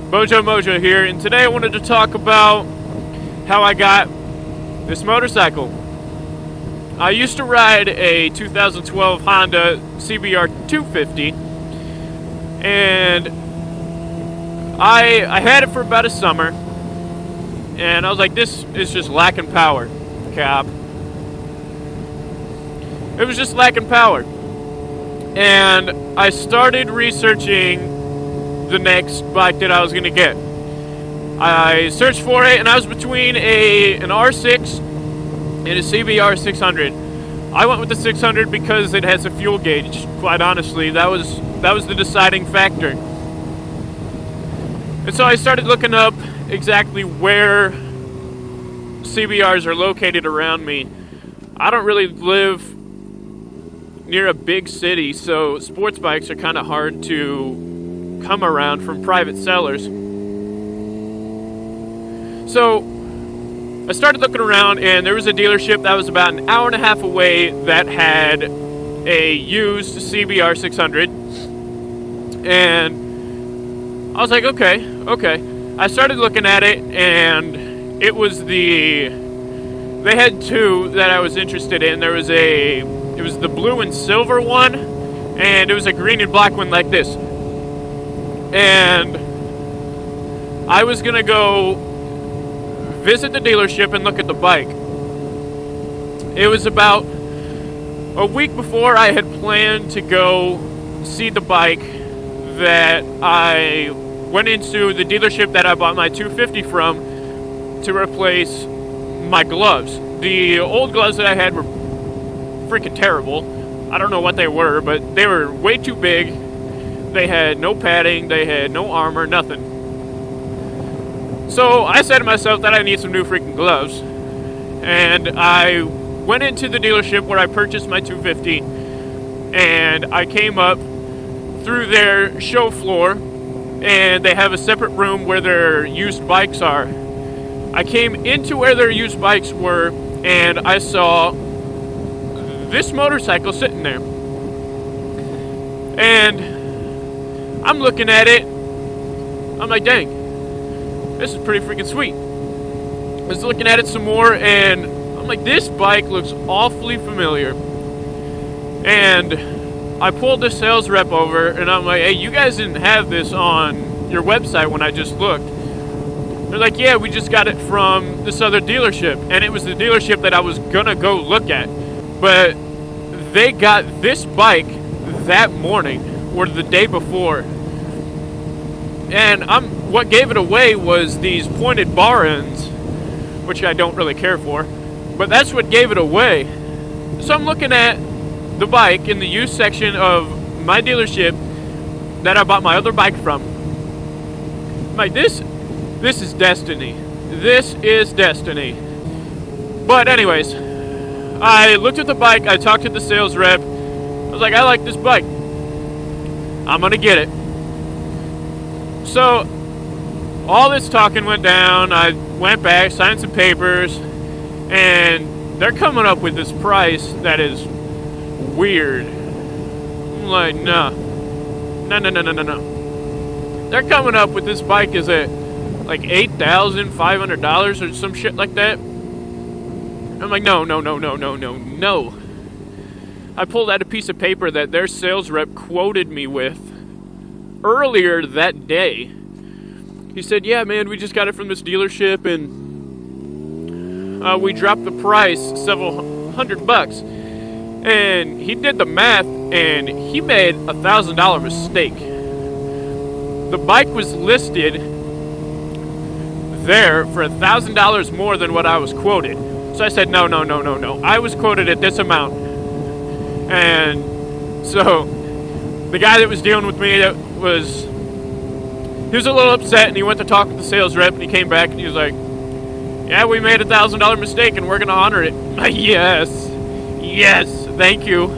Mojo here, and today I wanted to talk about how I got this motorcycle. I used to ride a 2012 Honda CBR 250, and I had it for about a summer, and I was like, this is just lacking power, Cap. It was just lacking power. And I started researching the next bike that I was going to get. I searched for it, and I was between an R6 and a CBR 600. I went with the 600 because it has a fuel gauge. Quite honestly, that was the deciding factor. And so I started looking up exactly where CBRs are located around me. I don't really live near a big city, so sports bikes are kind of hard to come around from private sellers. So I started looking around, and there was a dealership that was about an hour and a half away that had a used CBR 600, and I was like, okay. I started looking at it, and it was they had two that I was interested in. It was the blue and silver one, and it was a green and black one like this. And I was gonna go visit the dealership and look at the bike. It was about a week before I had planned to go see the bike that I went into the dealership that I bought my 250 from to replace my gloves. The old gloves that I had were freaking terrible. I don't know what they were, but they were way too big. They had no padding, they had no armor, nothing. So I said to myself that I need some new freaking gloves. And I went into the dealership where I purchased my 250, and I came up through their show floor, and they have a separate room where their used bikes are. I came into where their used bikes were, and I saw this motorcycle sitting there. And I'm looking at it, I'm like, dang, this is pretty freaking sweet. I was looking at it some more, and I'm like, this bike looks awfully familiar. And I pulled the sales rep over, and I'm like, hey, you guys didn't have this on your website when I just looked. They're like, yeah, we just got it from this other dealership. And it was the dealership that I was gonna go look at. But they got this bike that morning, or the day bore. And what gave it away was these pointed bar ends, which I don't really care for, but that's what gave it away. So I'm looking at the bike in the used section of my dealership that I bought my other bike from. I'm like, this is destiny. This is destiny. But anyways, I looked at the bike, I talked to the sales rep, I was like, I like this bike, I'm gonna get it. So all this talking went down. I went back, signed some papers, and they're coming up with this price that is weird. I'm like, no. They're coming up with this bike is at like $8,500 or some shit like that. I'm like, no. I pulled out a piece of paper that their sales rep quoted me with earlier that day. He said, yeah, man, we just got it from this dealership, and we dropped the price several $100. And he did the math, and he made a $1,000 mistake. The bike was listed there for $1,000 more than what I was quoted. So I said, no. I was quoted at this amount. And so the guy that was dealing with me, he was a little upset, and he went to talk with the sales rep, and he came back, and he was like, yeah, we made a $1,000 mistake, and we're going to honor it. Yes, thank you.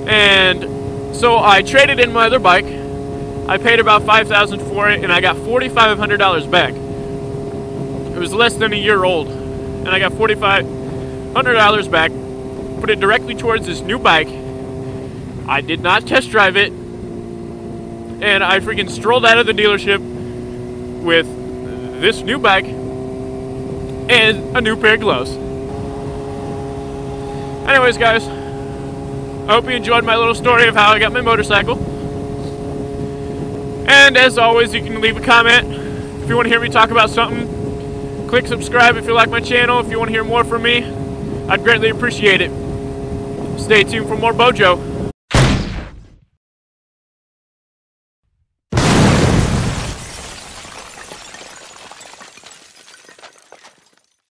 And so I traded in my other bike. I paid about $5,000 for it, and I got $4,500 back. It was less than a year old, and I got $4,500 back, put it directly towards this new bike. I did not test drive it, and I freaking strolled out of the dealership with this new bike and a new pair of gloves. Anyways, guys, I hope you enjoyed my little story of how I got my motorcycle. And as always, you can leave a comment if you want to hear me talk about something. Click subscribe if you like my channel. If you want to hear more from me, I'd greatly appreciate it. Stay tuned for more Bojo.